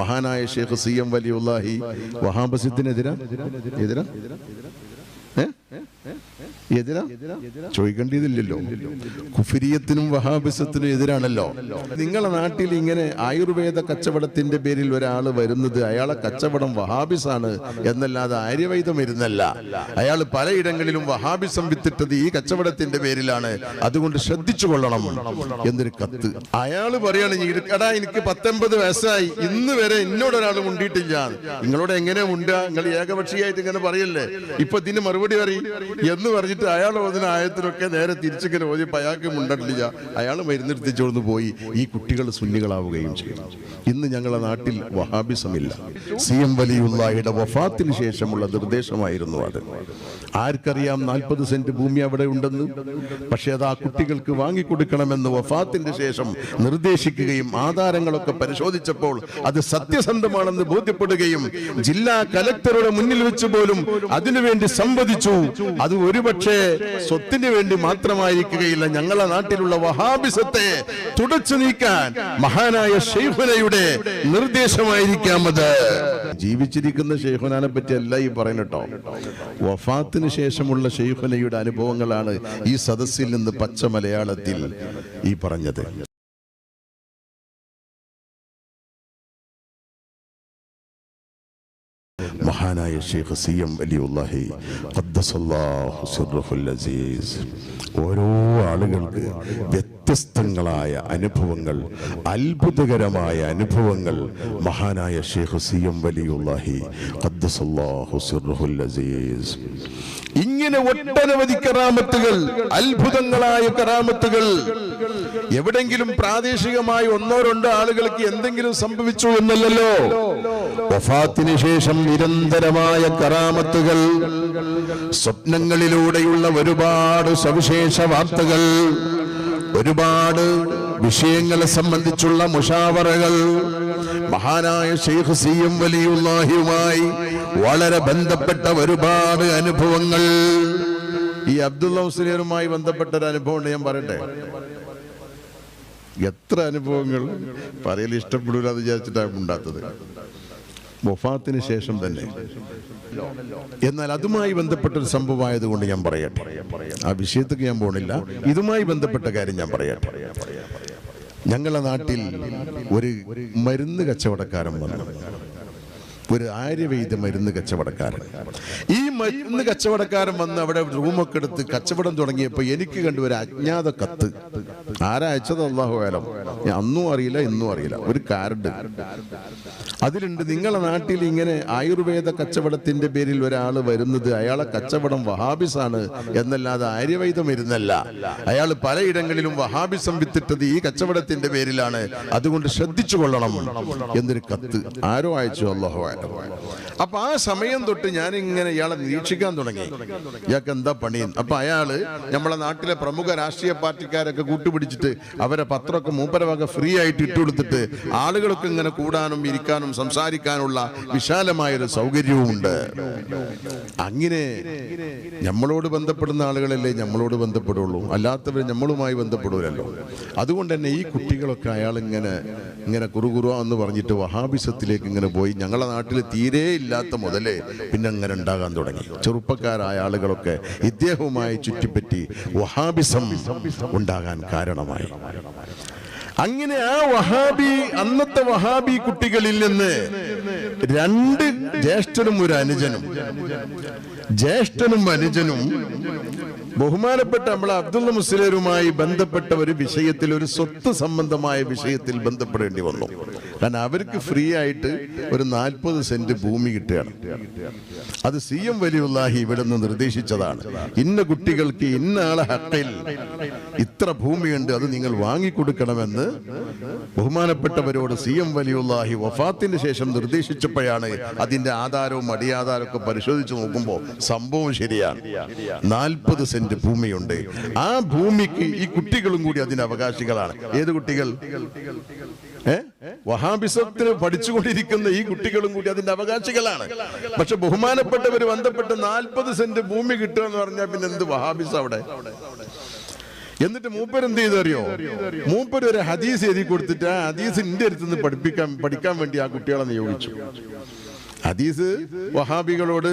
മഹാനായ ഷെയ്ഖ് CM വലിയുല്ലാഹി വഹാബിസത്തിനെതിരാ എതിരാ ചോദിക്കേണ്ടതില്ലല്ലോ. കുഫിരിയത്തിനും വഹാബിസത്തിനും എതിരാണല്ലോ. നിങ്ങളെ നാട്ടിൽ ഇങ്ങനെ ആയുർവേദ കച്ചവടത്തിന്റെ പേരിൽ ഒരാൾ വരുന്നത് അയാളെ കച്ചവടം വഹാബിസാണ് എന്നല്ലാതെ ആര്യവൈദ്യം ഇരുന്നല്ല. അയാൾ പലയിടങ്ങളിലും വഹാബിസം വിത്തിട്ടത് ഈ കച്ചവടത്തിന്റെ പേരിലാണ്, അതുകൊണ്ട് ശ്രദ്ധിച്ചു കൊള്ളണം എന്നൊരു കത്ത്. അയാൾ പറയാണ്, എടാ എനിക്ക് 19 വയസ്സായി, ഇന്ന് വരെ എന്നോടൊരാൾ മുണ്ടിയിട്ടില്ല. നിങ്ങളോട് എങ്ങനെ മുണ്ടാ? നിങ്ങൾ ഏകപക്ഷീയമായിട്ട് ഇങ്ങനെ പറയല്ലേ, ഇപ്പൊ ഇതിന് മറുപടി പറയും എന്ന് പറഞ്ഞിട്ട് അയാൾ ഓതുന്ന ആയത്തിനൊക്കെ നേരെ തിരിച്ചിങ്ങനെ ഓതിയപ്പോൾ അയാൾക്ക് മുണ്ടട്ടില്ല. അയാൾ മരുന്നെടുത്തിച്ചോന്ന് പോയി. ഈ കുട്ടികൾ സുന്നികളാവുകയും ചെയ്യും. ഇന്ന് ഞങ്ങളുടെ നാട്ടിൽ വഹാബിസമില്ല. CM വലിയുള്ളാഹിയുടെ വഫാത്തിന് ശേഷമുള്ള നിർദ്ദേശമായിരുന്നു അത്. ആർക്കറിയാം 40 സെന്റ് ഭൂമി അവിടെ ഉണ്ടെന്ന്? പക്ഷെ അത് ആ കുട്ടികൾക്ക് വാങ്ങിക്കൊടുക്കണമെന്ന് വഫാത്തിന്റെ ശേഷം നിർദ്ദേശിക്കുകയും ആധാരങ്ങളൊക്കെ പരിശോധിച്ചപ്പോൾ അത് സത്യസന്ധമാണെന്ന് ബോധ്യപ്പെടുകയും ജില്ലാ കലക്ടറുടെ മുന്നിൽ വെച്ച് പോലും അതിനുവേണ്ടി സംവദിച്ചു. അത് ഒരുപക്ഷെ സ്വത്തിന് വേണ്ടി മാത്രമായിരിക്കുകയില്ല, ഞങ്ങളുടെ നാട്ടിലുള്ള വഹാബിസത്തെ തുടച്ചു നീക്കാൻ മഹാനായ ശൈഖുനയുടെ നിർദ്ദേശമായിരിക്കാം അത്. ജീവിച്ചിരിക്കുന്ന ശൈഖുനാനെ പറ്റി അല്ല ഈ പറയുന്നട്ടോ, വഫാത്തിന് ശേഷമുള്ള ശൈഖുനയുടെ അനുഭവങ്ങളാണ് ഈ സദസ്സിൽ നിന്ന് പച്ച മലയാളത്തിൽ ഈ പറഞ്ഞത്. മഹാനായ ഷെയ്ഖ് CM വലിയുല്ലാഹി ഖദ്ദസല്ലാഹു സിർറഹുൽ അസീസ് ഓരോ ആളുകൾക്ക് വ്യത്യസ്തങ്ങളായ അനുഭവങ്ങൾ, അത്ഭുതകരമായ അനുഭവങ്ങൾ മഹാനായ ഷെയ്ഖ് CM വലിയുല്ലാഹി ഖദ്ദസല്ലാഹു സിർറഹുൽ അസീസ് ഇങ്ങനെ ഒട്ടനവധി കറാമത്തുകൾ, അത്ഭുതങ്ങളായ കറാമത്തുകൾ. എവിടെങ്കിലും പ്രാദേശികമായി 1-2 ആളുകൾക്ക് എന്തെങ്കിലും സംഭവിച്ചു എന്നല്ലല്ലോ, വഫാത്തിന് ശേഷം നിരന്തരമായ കറാമത്തുകൾ, സ്വപ്നങ്ങളിലൂടെയുള്ള ഒരുപാട് സവിശേഷ വാർത്തകൾ, ഒരുപാട് വിഷയങ്ങളെ സംബന്ധിച്ചുള്ള മുഷാവറകൾ, മഹാനായ ഷെയ്ഖ് CM വലിയുല്ലാഹിയുമായി വളരെ ബന്ധപ്പെട്ട ഒരുപാട് അനുഭവങ്ങൾ. ഈ അബ്ദുള്ള മുസ്ലിയാരുമായി ബന്ധപ്പെട്ട ഒരു അനുഭവം ഉണ്ട്, ഞാൻ പറയട്ടെ. എത്ര അനുഭവങ്ങൾ പറയൽ ഇഷ്ടപ്പെടില്ല എന്ന് വിചാരിച്ചിട്ടാണ് ഉണ്ടാത്തത്, വഫാത്തിന് ശേഷം തന്നെ. എന്നാൽ അതുമായി ബന്ധപ്പെട്ടൊരു സംഭവമായതുകൊണ്ട് ഞാൻ പറയട്ടെ. ആ വിഷയത്തേക്ക് ഞാൻ പോണില്ല, ഇതുമായി ബന്ധപ്പെട്ട കാര്യം ഞാൻ പറയട്ടെ. ഞങ്ങളുടെ നാട്ടിൽ ഒരു മരുന്ന് കച്ചവടക്കാരൻ വന്നു, ഒരു ആര്യവൈദ്യ മരുന്ന് കച്ചവടക്കാരൻ. ഈ മരുന്ന് കച്ചവടക്കാരൻ വന്ന് അവിടെ റൂമൊക്കെ എടുത്ത് കച്ചവടം തുടങ്ങിയപ്പോൾ എനിക്ക് കണ്ടു ഒരു അജ്ഞാത കത്ത്. ആരാ അയച്ചത് അല്ലാഹു ആലം, അന്നും അറിയില്ല ഇന്നും അറിയില്ല. ഒരു കാർഡ് അതിലുണ്ട്, നിങ്ങളുടെ നാട്ടിൽ ഇങ്ങനെ ആയുർവേദ കച്ചവടത്തിന്റെ പേരിൽ ഒരാൾ വരുന്നത് അയാളെ കച്ചവടം വഹാബിസാണ് എന്നല്ലാതെ ആര്യവൈദ്യം ഇരുന്നല്ല. അയാൾ പലയിടങ്ങളിലും വഹാബിസം വിത്തിട്ടത് ഈ കച്ചവടത്തിന്റെ പേരിലാണ്, അതുകൊണ്ട് ശ്രദ്ധിച്ചു കൊള്ളണം എന്നൊരു കത്ത് ആരോ അയച്ചു. അല്ലാഹു ആലം. അപ്പൊ ആ സമയം തൊട്ട് ഞാൻ ഇങ്ങനെ ഇയാളെ നിരീക്ഷിക്കാൻ തുടങ്ങി, ഇയാൾക്ക് എന്താ പണിയും. അപ്പൊ അയാള് നമ്മളെ നാട്ടിലെ പ്രമുഖ രാഷ്ട്രീയ പാർട്ടിക്കാരൊക്കെ കൂട്ടുപിടിച്ചിട്ട് അവരെ പത്രമൊക്കെ മൂപ്പരവക ഫ്രീ ആയിട്ട് ഇട്ടുകൊടുത്തിട്ട് ആളുകൾക്ക് ഇങ്ങനെ കൂടാനും ഇരിക്കാനും സംസാരിക്കാനുള്ള വിശാലമായൊരു സൗകര്യവും ഉണ്ട്. അങ്ങനെ നമ്മളോട് ബന്ധപ്പെടുന്ന ആളുകളല്ലേ നമ്മളോട് ബന്ധപ്പെടുള്ളൂ, അല്ലാത്തവർ നമ്മളുമായി ബന്ധപ്പെടൂലല്ലോ. അതുകൊണ്ട് തന്നെ ഈ കുട്ടികളൊക്കെ അയാൾ ഇങ്ങനെ കുറുകുറ എന്ന് പറഞ്ഞിട്ട് വഹാബിസത്തിലേക്ക് ഇങ്ങനെ പോയി. ഞങ്ങളുടെ നാട്ടിൽ തീരെ ഇല്ലാത്ത മുതലേ പിന്നെ അങ്ങനെ ഉണ്ടാകാൻ തുടങ്ങി. ചെറുപ്പക്കാരായ ആളുകളൊക്കെ ഇദ്ദേഹവുമായി ചുറ്റിപ്പറ്റി വഹാബിസം ഉണ്ടാകാൻ കാരണമായി. അങ്ങനെ ആ വഹാബി, അന്നത്തെ വഹാബി കുട്ടികളിൽ നിന്ന് 2 ജ്യേഷ്ഠനും ഒരു അനുജനും, ജ്യേഷ്ഠനും അനുജനും ബഹുമാനപ്പെട്ട നമ്മളെ അബ്ദുള്ള മുസ്ലിയാരുമായി ബന്ധപ്പെട്ട ഒരു വിഷയത്തിൽ, ഒരു സ്വത്ത് സംബന്ധമായ വിഷയത്തിൽ ബന്ധപ്പെടേണ്ടി വന്നു. കാരണം അവർക്ക് ഫ്രീ ആയിട്ട് ഒരു 40 സെന്റ് ഭൂമി കിട്ടുകയാണ്. അത് CM വലിയുല്ലാഹി ഇവിടെ നിന്ന് നിർദ്ദേശിച്ചതാണ്. ഇന്ന കുട്ടികൾക്ക് ഇന്ന ആളെ ഹക്കിൽ ഇത്ര ഭൂമിയുണ്ട്, അത് നിങ്ങൾ വാങ്ങിക്കൊടുക്കണമെന്ന് ബഹുമാനപ്പെട്ടവരോട് CM വലിയുല്ലാഹി വഫാത്തിന് ശേഷം നിർദ്ദേശിച്ചപ്പോഴാണ് അതിന്റെ ആധാരവും അടിയാധാരവും ഒക്കെ പരിശോധിച്ച് നോക്കുമ്പോൾ സംഭവം ശരിയാണ്. 40 സെന്റ് ഭൂമിയുണ്ട്. ആ ഭൂമിക്ക് ഈ കുട്ടികളും കൂടി അതിന് അവകാശികളാണ്. ഏത് കുട്ടികൾ? വഹാബിസത്തിന് പഠിച്ചുകൊണ്ടിരിക്കുന്ന ഈ കുട്ടികളും കൂടി അതിന്റെ അവകാശികളാണ്. പക്ഷെ ബഹുമാനപ്പെട്ടവർ ബന്ധപ്പെട്ട് 40 സെന്റ് ഭൂമി കിട്ടുക എന്ന് പറഞ്ഞാൽ പിന്നെ എന്ത് വഹാബിസ് അവിടെ? എന്നിട്ട് മൂപ്പർ എന്ത് ചെയ്തറിയോ? മൂപ്പർ ഒരു ഹദീസ് എഴുതി കൊടുത്തിട്ട് ആ ഹദീസ് എന്റെ അടുത്തുനിന്ന് പഠിക്കാൻ വേണ്ടി ആ കുട്ടികളെ നിയോഗിച്ചു. ഹദീസ് വഹാബികളോട്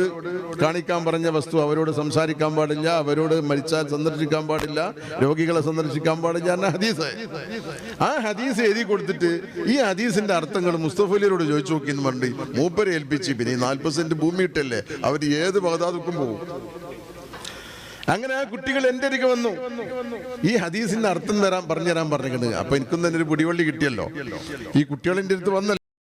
കാണിക്കാൻ പറഞ്ഞ വസ്തു അവരോട് സംസാരിക്കാൻ പാടില്ല, അവരോട് മരിച്ചാൽ സന്ദർശിക്കാൻ പാടില്ല, രോഗികളെ സന്ദർശിക്കാൻ പാടില്ല എന്ന ഹദീസ്. ആ ഹദീസ് എഴുതി കൊടുത്തിട്ട് ഈ ഹദീസിന്റെ അർത്ഥങ്ങൾ മുസ്തഫലിയോട് ചോദിച്ചു നോക്കി എന്ന് പറഞ്ഞ് മൂപ്പരെ ഏൽപ്പിച്ച്. പിന്നെ 40 സെന്റ് ഭൂമി ഇട്ടല്ലേ, അവർ ഏത് ബഗ്ദാദുക്കും പോകും. അങ്ങനെ ആ കുട്ടികൾ എൻ്റെ അരികെ വന്നു. ഈ ഹദീസിന്റെ അർത്ഥം പറഞ്ഞുതരാൻ പറഞ്ഞിട്ടുണ്ട്. അപ്പൊ എനിക്കും തന്നെ ഒരു പിടിവള്ളി കിട്ടിയല്ലോ. ഈ കുട്ടികൾ എൻ്റെ അടുത്ത് വന്നല്ലോ.